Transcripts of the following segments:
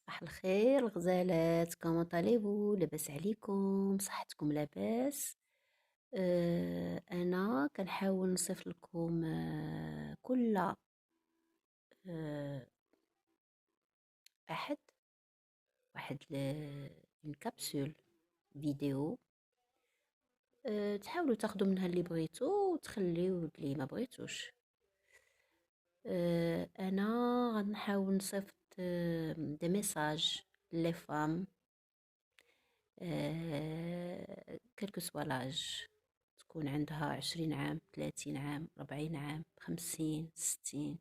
صباح الخير الغزالات، كومون اليفو؟ لاباس عليكم؟ صحتكم لاباس؟ انا كنحاول نصيفط لكم كل احد واحد اون كابسول فيديو. تحاولوا تاخدوا منها اللي بغيتو وتخليو اللي ما بغيتوش. انا غنحاول نصيفط دي ميساج لي فام كلكو سوا لاج، تكون عندها 20 عام، 30 عام، 40 عام، 50، 60.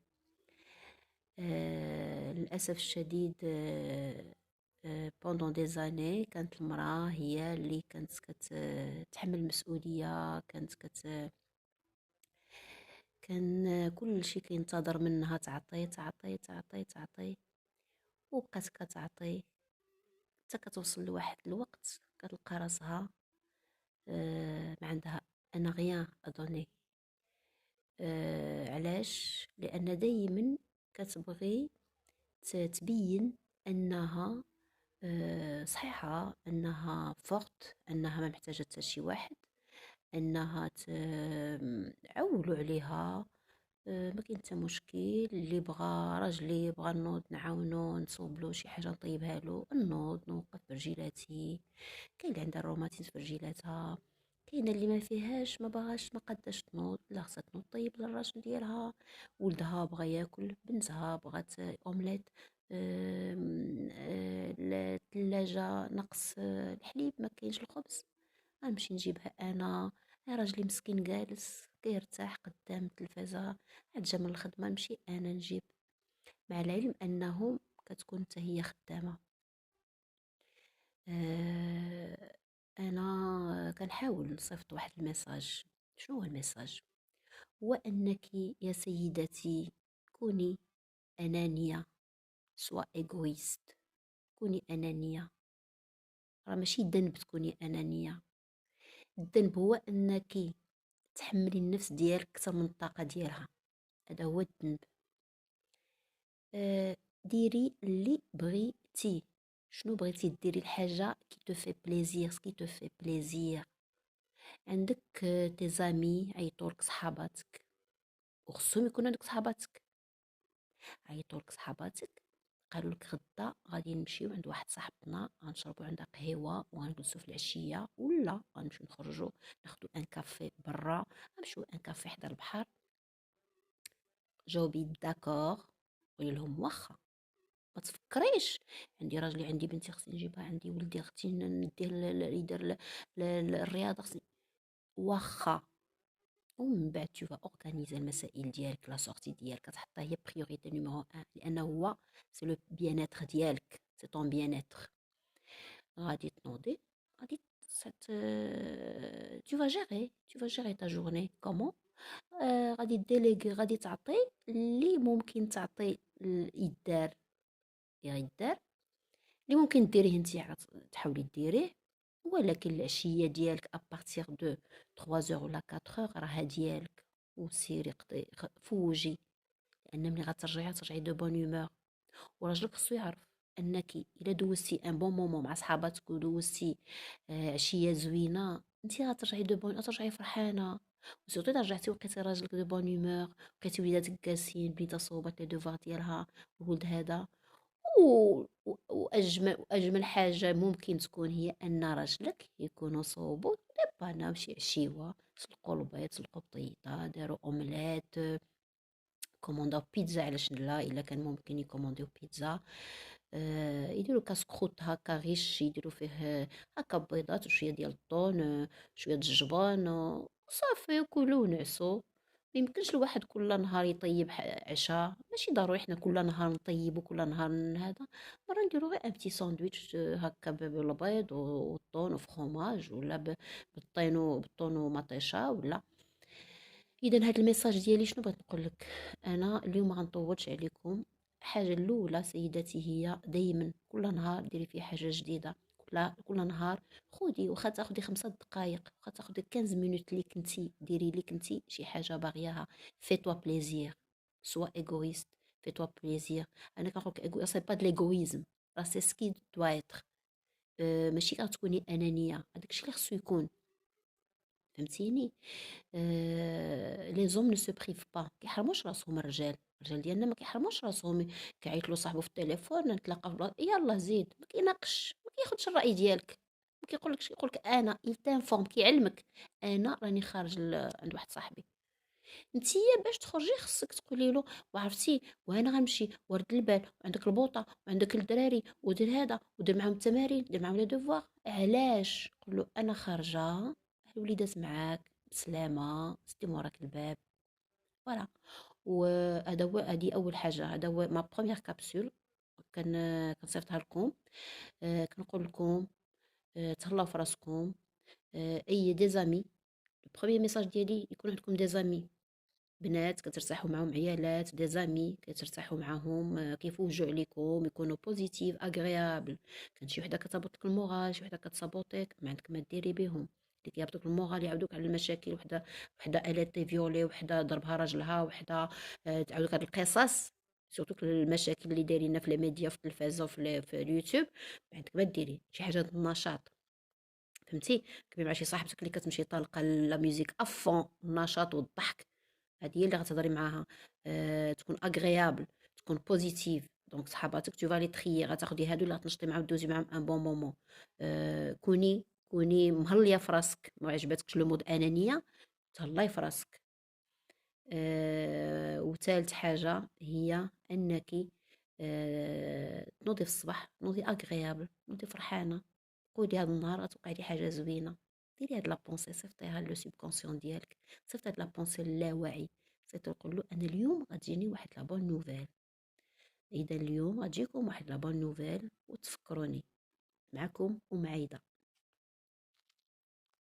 للأسف الشديد بوندون دي زاني كانت المرأة هي اللي كانت كتحمل المسؤولية، كان كل شيء كينتظر منها تعطي تعطي تعطي تعطي، وبقات كتعطي حتى كتوصل لواحد الوقت كتلقى راسها ما عندها انا غيان ادوني. علاش؟ لان دايما كتبغي تبين انها صحيحه، انها فورت، انها ما محتاجه حتى شي واحد، انها عولوا عليها. ما كاين حتى مشكل، اللي بغى راجلي بغى نوض نعاونو نصوبلو شي حاجه نطيبها له، نوض نوقف برجيلاتي. كاين اللي عندها الروماتيزم في رجيلاتها، كاينه اللي ما فيهاش، ما باغاش ما قداش تنوض، لا خصها تنوض طيب للراجل ديالها. ولدها بغى ياكل، بنتها بغات اومليت، الثلاجه نقص الحليب، ما كاينش الخبز، غنمشي نجيبها انا. راجلي مسكين جالس كيرتاح قدام التلفازه، عاد جا من الخدمه نمشي انا نجيب، مع العلم انه كتكون حتى هي خدامه. انا كنحاول نصيفط واحد الميساج. شنو هو الميساج؟ هو انك يا سيدتي كوني انانيه، سوا ايغويست، كوني انانيه. راه ماشي ذنب تكوني انانيه، الذنب هو انك تحملي النفس ديالك اكثر من الطاقه ديالها، هذا هو الذنب. ديري اللي بغيتي. شنو بغيتي ديري؟ الحاجه كي تو في بليزير، سكي تو في بليزير. عندك تيزامي عيطولك صحاباتك، وخصهم يكونوا عندك صحاباتك، عيطولك صحاباتك قالوا لك غدا غادي نمشيو عند واحد صاحبنا غنشربوا عندها قهوه وغنجلسوا في العشيه، ولا غنمشيو نخرجوا ناخذوا ان كافي برا، غنمشيو ان كافي حدا البحر. جاوبي داكور، قولي لهم واخا. ما تفكريش عندي راجلي عندي بنتي خصني نجيبها، عندي ولدي خصني نديه يدير الرياضه، خصني واخا. ومن بعد tu vas organiser المسائل ديالك، لا سورتي ديالك كتحطها هي بريوريتي نيميرو 1، لانه هو سي لو بيان اتر ديالك، سي طون بيان اتر. غادي تنوضي، غادي tu vas gérer ta journée comment. غادي ديليغي، غادي تعطي اللي ممكن تعطي يدار يدار، اللي ممكن ديريه انت تحاولي ديريه. ولكن العشيه ديالك ابارتيغ دو 3 ولا 4 راها ديالك، وسيري قضي فوجي، لان ملي غترجعي دو بون هومور. وراجلك خصو يعرف انك الا دوزتي ان بون مومون مع صحاباتك ودوزتي عشيه زوينه، انت غترجعي دو بون، غترجعي فرحانه. وسورتو اذا رجعتي ولقيتي راجلك دو بون هومور، لقيتي وليداتك جالسين، بنيته صوبات لي دوفوار ديالها، الولد هذا. واجمل حاجه ممكن تكون هي ان راجلك يكونوا صوبوا ديبانا ماشي عشيوه، سلقوا البيض، سلقوا بطيطه، داروا اومليت، كومونداو بيتزا، علاش لا؟ الا كان ممكن يكومونديو بيتزا. يديروا كاسكروت هكا غيش، يديروا فيه هكا بيضات وشويه ديال الطون، شويه د الجبن، وصافي ياكلوا ونعسوا. ما يمكنش الواحد كل نهار يطيب عشاء، ماشي ضروري حنا كل نهار نطيب وكل نهار هذا. مرة نديرو غير ان بتي ساندويتش هكا بالبيض والطون وفخوماج، ولا بالطون ومطيشه ولا. اذا هذا الميساج ديالي شنو بغيت نقول لك؟ انا اليوم ما غنطولش عليكم. الحاجه الاولى سيداتي هي دائما كل نهار ديري فيه حاجه جديده، كل نهار خودي، واخا تاخدي 5 دقائق، واخا تاخدي 15 مينوت اللي كنتي ديري لي كنتي شي حاجه باغياها. في توا بليزير، سوا ايغويست، في توا بليزير. انا كنقول لك سي با د ليغويزم، راه سي سكي دوا إتر. ماشي غتكوني أنانية، هذاك الشي اللي خصو يكون، فهمتيني؟ لي زوم نو سو بريف با، كيحرموش راسهم الرجال ديالنا ما كيحرموش راسهم، كيعيط له صاحبو في التليفون نتلاقى في بلاصه يلاه زيد، ما كيناقش، ما كياخدش الرأي ديالك، ما كيقولكش، يقولك انا تانفورم، كيعلمك انا راني خارج عند واحد صاحبي. نتيا باش تخرجي خصك تقولي له وعرفتي وانا غنمشي ورد البال وعندك البوطه وعندك الدراري ودير هذا ودير معاهم التمارين، دير معاهم لي دوفوار، علاش؟ قول له انا خارجه، الوليدات معاك بسلامه، سدي موراك الباب، فوالا. وهذا هو، هذه اول حاجه، هذا هو ما بروميير كابسول كان كنصيفطها لكم. كنقول لكم تهلاو في راسكم. اي دي زامي، البروميير ميساج ديالي يكون عندكم دي زامي بنات كترتاحوا معاهم، عيالات دي زامي كترتاحوا معاهم، كيفوجوا عليكم، يكونوا بوزيتيف اغريابل. كان شي وحده كتهبط لك المورال، شي وحده كتصابوتيك، ما عندك ما ديري بهم، اللي كيهبطوك المورال يعاودوك على المشاكل، وحده اليتي فيولي، وحده ضربها راجلها، وحده تعاودوك هاد القصص، سورتو المشاكل اللي دايرينها في لي ميديا، في التلفازه، في اليوتيوب، ما عندك ما ديري شي حاجه د النشاط، فهمتي؟ كبير مع شي صاحبتك اللي كتمشي طالقه لا ميوزيك افون، النشاط والضحك، هذه هي اللي غتهضري معاها. تكون اغريابل، تكون بوزيتيف، دونك صحاباتك تو فالي تخيي، غتاخدي هادو اللي غتنشطي معاهم، دوزي معاهم ان بون مومون. كوني مهليه في راسك، ما عجبتكش لو مود انانيه، تهلاي في راسك. وثالث حاجه هي انك تنوضي في الصباح، نوضي اغريابل، نوضي فرحانه، قولي هذا النهار غتوقع لي حاجه زوينه، ديري هاد لابونسي، صيفطيها لو سوبكونسيون ديالك، صيفط هاد لابونسي للاواعي، صيفط تقول له انا اليوم غتجيني واحد لا بون نوفيل، اذا اليوم غتجيكم واحد لا بون نوفيل وتفكروني. معكم ام عايده.